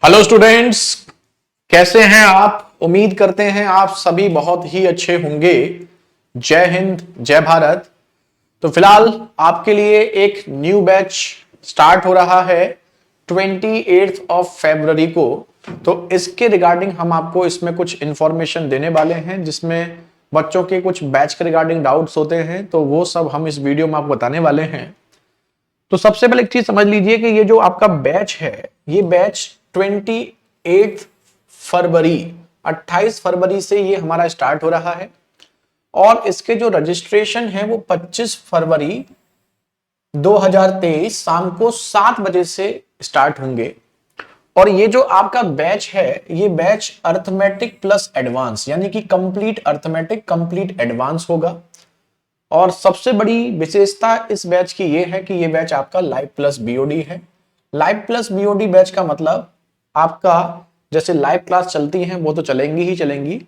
Hello students, कैसे हैं आप। उम्मीद करते हैं आप सभी बहुत ही अच्छे होंगे। जय हिंद, जय भारत। तो फिलहाल आपके लिए एक न्यू बैच स्टार्ट हो रहा है 28 ऑफ फरवरी को। तो इसके रिगार्डिंग हम आपको इसमें कुछ इंफॉर्मेशन देने वाले हैं, जिसमें बच्चों के कुछ बैच के रिगार्डिंग डाउट्स होते हैं, तो वो सब हम इस वीडियो में आपको बताने वाले हैं। तो सबसे पहले एक चीज समझ लीजिए कि ये जो आपका बैच है, ये बैच 28 फरवरी 28 फरवरी से ये हमारा स्टार्ट हो रहा है और इसके जो रजिस्ट्रेशन है वो 25 फरवरी 2023 शाम को 7 बजे से स्टार्ट होंगे। और ये जो आपका बैच है, ये बैच अर्थमेटिक प्लस एडवांस यानी कि कंप्लीट अर्थमेटिक कंप्लीट एडवांस होगा। और सबसे बड़ी विशेषता इस बैच की ये है कि ये बैच आपका लाइव प्लस बीओडी है। लाइव प्लस बीओडी बैच का मतलब आपका जैसे लाइव क्लास चलती हैं वो तो चलेंगी ही चलेंगी,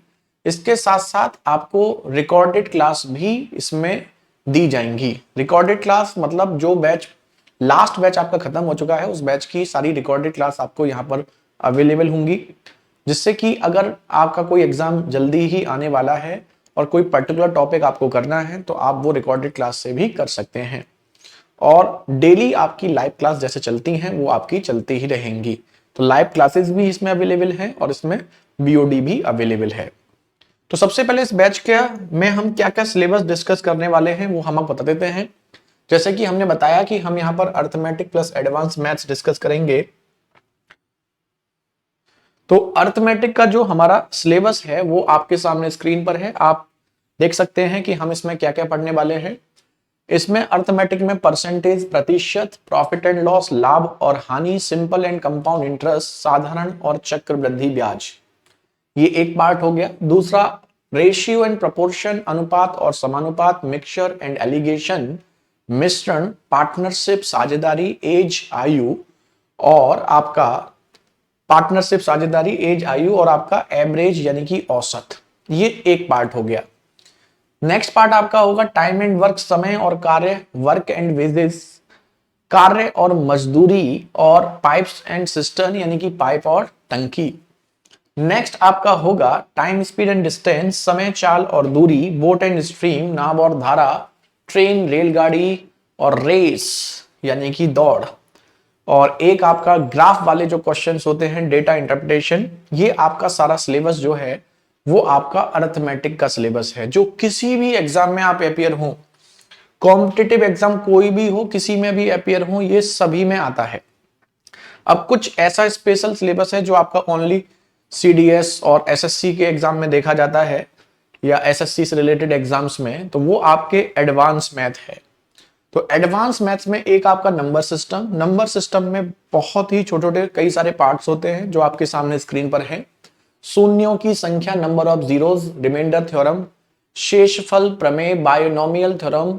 इसके साथ साथ आपको रिकॉर्डेड क्लास भी इसमें दी जाएंगी। रिकॉर्डेड क्लास मतलब जो बैच लास्ट बैच आपका खत्म हो चुका है उस बैच की सारी रिकॉर्डेड क्लास आपको यहाँ पर अवेलेबल होंगी, जिससे कि अगर आपका कोई एग्जाम जल्दी ही आने वाला है और कोई पर्टिकुलर टॉपिक आपको करना है तो आप वो रिकॉर्डेड क्लास से भी कर सकते हैं। और डेली आपकी लाइव क्लास जैसे चलती हैं वो आपकी चलती ही रहेंगी। तो लाइव क्लासेस भी इसमें अवेलेबल हैं और इसमें बीओडी भी अवेलेबल है। तो सबसे पहले इस बैच के में हम क्या क्या सिलेबस डिस्कस करने वाले हैं वो हम आपको बता देते हैं। जैसे कि हमने बताया कि हम यहाँ पर arithmetic plus advance maths discuss करेंगे। तो अर्थमेटिक का जो हमारा सिलेबस है वो आपके सामने स्क्रीन पर है, आप देख सकते हैं कि हम इसमें क्या क्या पढ़ने वाले हैं। इसमें अर्थमेटिक में परसेंटेज, प्रतिशत, प्रॉफिट एंड लॉस, लाभ और हानि, सिंपल एंड कंपाउंड इंटरेस्ट, साधारण और चक्रवृद्धि ब्याज, ये एक पार्ट हो गया। दूसरा रेशियो एंड प्रोपोर्शन, अनुपात और समानुपात, मिक्सचर एंड एलिगेशन, मिश्रण, पार्टनरशिप, साझेदारी, एज आयु और आपका पार्टनरशिप, साझेदारी, एज आयु और आपका एवरेज यानी कि औसत, ये एक पार्ट हो गया। नेक्स्ट पार्ट आपका होगा टाइम एंड वर्क, समय और कार्य, वर्क एंड वेजेस, कार्य और मजदूरी और पाइप्स एंड सिस्टर्न यानी कि पाइप और टंकी। नेक्स्ट आपका होगा टाइम, स्पीड एंड डिस्टेंस, समय, चाल और दूरी, बोट एंड स्ट्रीम, नाव और धारा, ट्रेन, रेलगाड़ी और रेस यानी कि दौड़। और एक आपका ग्राफ वाले जो क्वेश्चंस होते हैं, डेटा इंटरप्रिटेशन, ये आपका सारा सिलेबस जो है वो आपका अरिथमेटिक का सिलेबस है, जो किसी भी एग्जाम में आप अपियर हो, कॉम्पिटिटिव एग्जाम कोई भी हो, किसी में भी अपियर हो, ये सभी में आता है। अब कुछ ऐसा स्पेशल सिलेबस है जो आपका ओनली सीडीएस और एसएससी के एग्जाम में देखा जाता है या एसएससी से रिलेटेड एग्जाम्स में, तो वो आपके एडवांस मैथ है। तो एडवांस मैथ्स में एक आपका नंबर सिस्टम में बहुत ही छोटे छोटे कई सारे पार्ट्स होते हैं जो आपके सामने स्क्रीन पर है। शून्यों की संख्या, number of zeros, remainder theorem, शेषफल प्रमेय, बायनोमियल थ्योरम,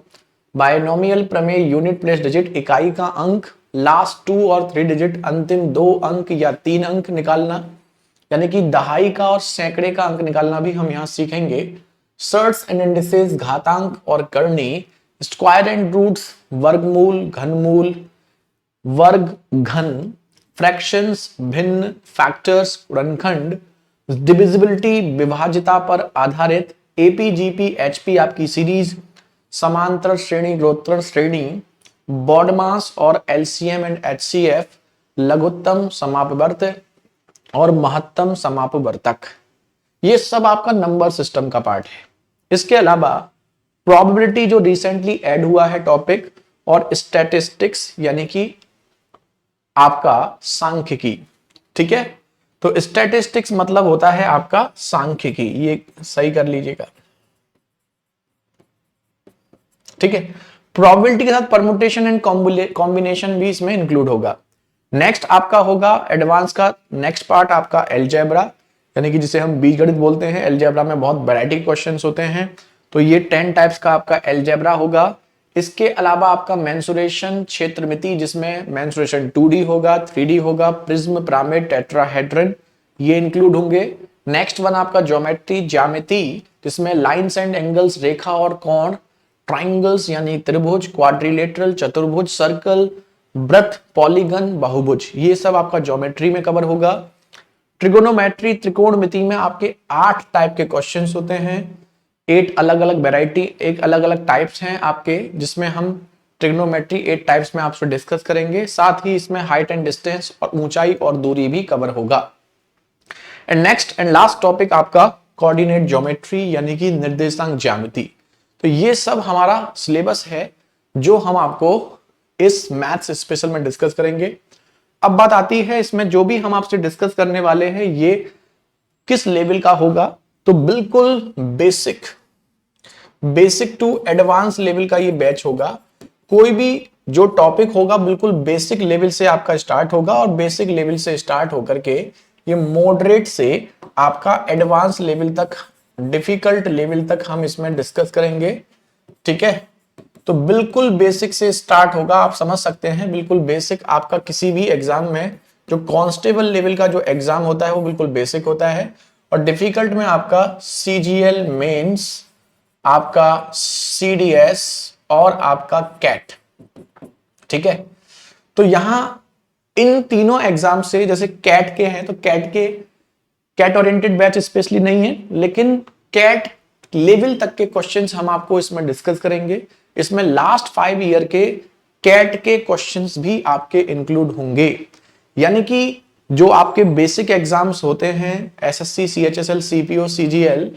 बायनोमियल प्रमेय, यूनिट प्लेस डिजिट, इकाई का अंक, लास्ट 2 और 3 डिजिट, अंतिम 2 अंक या 3 अंक निकालना यानी कि दहाई का और सैकड़े का अंक निकालना भी हम यहां सीखेंगे। सर्ट्स एंड इंडिसेस, घातांक और करनी, स्क्वायर एंड रूट्स, वर्गमूल, घनमूल, वर्ग, घन, फ्रैक्शंस, भिन्न, फैक्टर्स, गुणनखंड, डिविजिबिलिटी, विभाज्यता पर आधारित, एपीजीपी, एचपी आपकी सीरीज, समांतर श्रेणी, ग्रोत्तर श्रेणी, बॉडमास और एलसीएम एंड एचसीएफ, लघुत्तम समापवर्त और महत्तम समापवर्तक, ये सब आपका नंबर सिस्टम का पार्ट है। इसके अलावा प्रोबेबिलिटी जो रिसेंटली ऐड हुआ है टॉपिक, और स्टैटिस्टिक्स यानी कि आपका सांख्यिकी। ठीक है, तो स्टैटिस्टिक्स मतलब होता है आपका सांख्यिकी, ये सही कर लीजिएगा। ठीक है, प्रोबेबिलिटी के साथ परमुटेशन एंड कॉम्बिनेशन भी इसमें इंक्लूड होगा। नेक्स्ट आपका होगा एडवांस का नेक्स्ट पार्ट आपका अलजेब्रा, यानी कि जिसे हम बीजगणित बोलते हैं। अलजेब्रा में बहुत वैरायटी क्वेश्चंस होते हैं, तो ये 10 टाइप्स का आपका अलजेब्रा होगा। इसके अलावा आपका मेंसुरेशन, क्षेत्रमिति, जिसमें मेंसुरेशन 2D होगा, 3D होगा, प्रिज्म, पिरामिड, टेट्राहेड्रन, ये इंक्लूड होंगे। नेक्स्ट वन आपका ज्योमेट्री, ज्यामिति, जिसमें लाइंस एंड एंगल्स, रेखा और कोण, ट्राइंगल्स यानी त्रिभुज, क्वाड्रिलेटरल चतुर्भुज, सर्कल, वृत्त, पॉलीगन, बहुभुज, ये सब आपका ज्योमेट्री में कवर होगा। ट्रिगोनोमेट्री, त्रिकोणमिति में आपके 8 टाइप के क्वेश्चंस होते हैं, 8 अलग अलग वेराइटी, एक अलग अलग टाइप्स हैं आपके, जिसमें हम ट्रिग्नोमेट्री 8 टाइप्स में आपसे डिस्कस करेंगे। साथ ही इसमें हाइट एंड डिस्टेंस और ऊंचाई और दूरी भी कवर होगा। And next and last topic आपका कोऑर्डिनेट ज्योमेट्री यानी कि निर्देशांक ज्यामिति। तो ये सब हमारा सिलेबस है जो हम आपको इस मैथ्स स्पेशल में डिस्कस करेंगे। अब बात आती है इसमें जो भी हम आपसे डिस्कस करने वाले हैं ये किस लेवल का होगा, तो बिल्कुल बेसिक टू एडवांस लेवल का ये बैच होगा। कोई भी जो टॉपिक होगा बिल्कुल बेसिक लेवल से आपका स्टार्ट होगा और बेसिक लेवल से स्टार्ट होकर के ये मॉडरेट से आपका एडवांस लेवल तक, डिफिकल्ट लेवल तक हम इसमें डिस्कस करेंगे। ठीक है, तो बिल्कुल बेसिक से स्टार्ट होगा, आप समझ सकते हैं। बिल्कुल बेसिक आपका किसी भी एग्जाम में जो कांस्टेबल लेवल का जो एग्जाम होता है वो बिल्कुल बेसिक होता है, और डिफिकल्ट में आपका CGL मेंस, आपका CDS और आपका कैट। ठीक है, तो यहां इन तीनों एग्जाम से, जैसे कैट के हैं तो कैट ओरिएंटेड बैच स्पेशली नहीं है, लेकिन कैट लेवल तक के क्वेश्चंस हम आपको इसमें डिस्कस करेंगे। इसमें लास्ट 5 ईयर के कैट के क्वेश्चंस भी आपके इंक्लूड होंगे, यानी कि जो आपके बेसिक एग्जाम्स होते हैं SSC, CHSL, CPO, CGL,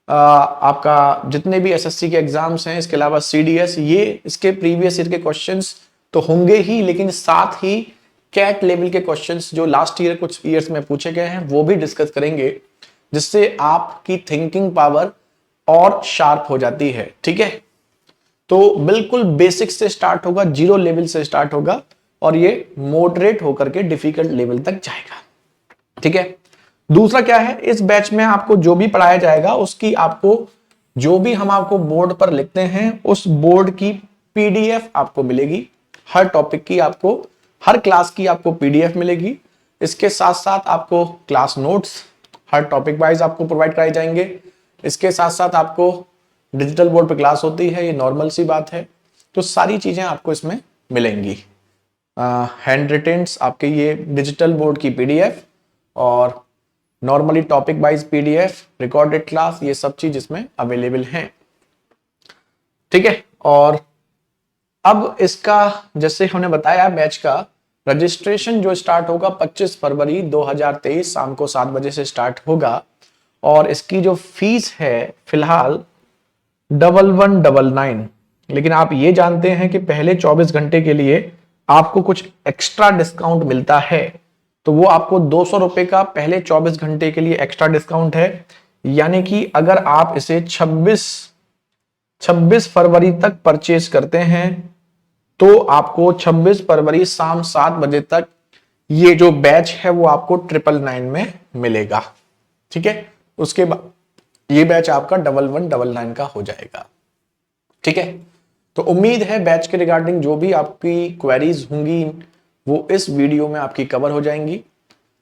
आपका जितने भी SSC के एग्जाम्स हैं, इसके अलावा CDS, ये इसके प्रीवियस ईयर के क्वेश्चंस तो होंगे ही, लेकिन साथ ही कैट लेवल के क्वेश्चंस जो लास्ट ईयर कुछ ईयर्स में पूछे गए हैं वो भी डिस्कस करेंगे, जिससे आपकी थिंकिंग पावर और शार्प हो जाती है। ठीक है, तो बिल्कुल बेसिक से स्टार्ट होगा, 0 लेवल से स्टार्ट होगा और ये मॉडरेट होकर के डिफिकल्ट लेवल तक जाएगा। ठीक है, दूसरा क्या है, इस बैच में आपको जो भी पढ़ाया जाएगा उसकी आपको, जो भी हम आपको बोर्ड पर लिखते हैं उस बोर्ड की PDF आपको मिलेगी। हर टॉपिक की आपको, हर क्लास की आपको PDF मिलेगी। इसके साथ साथ आपको क्लास नोट्स हर टॉपिक वाइज आपको प्रोवाइड कराए जाएंगे। इसके साथ साथ आपको डिजिटल बोर्ड पे क्लास होती है, ये नॉर्मल सी बात है। तो सारी चीजें आपको इसमें मिलेंगी। हैंड रिटेन्स आपके ये डिजिटल बोर्ड की PDF और normally topic wise PDF, recorded class, ये सब चीज इसमें अवेलेबल हैं। ठीक है, और अब इसका जैसे हमने बताया बैच का रजिस्ट्रेशन जो स्टार्ट होगा 25 फरवरी 2023 शाम को 7 बजे से स्टार्ट होगा, और इसकी जो फीस है फिलहाल 1199। लेकिन आप ये जानते हैं कि पहले 24 घंटे के लिए आपको कुछ एक्स्ट्रा डिस्काउंट मिलता है, तो वो आपको 200 रुपए का पहले 24 घंटे के लिए एक्स्ट्रा डिस्काउंट है। यानी कि अगर आप इसे 26 फरवरी तक परचेज करते हैं तो आपको 26 फरवरी शाम 7 बजे तक ये जो बैच है वो आपको 999 में मिलेगा। ठीक है, उसके बाद ये बैच आपका 1199 का हो जाएगा। ठीक है, तो उम्मीद है बैच के रिगार्डिंग जो भी आपकी क्वेरीज होंगी वो इस वीडियो में आपकी कवर हो जाएंगी।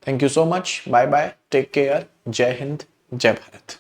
Thank you so much, bye bye, take care, जय हिंद, जय भारत।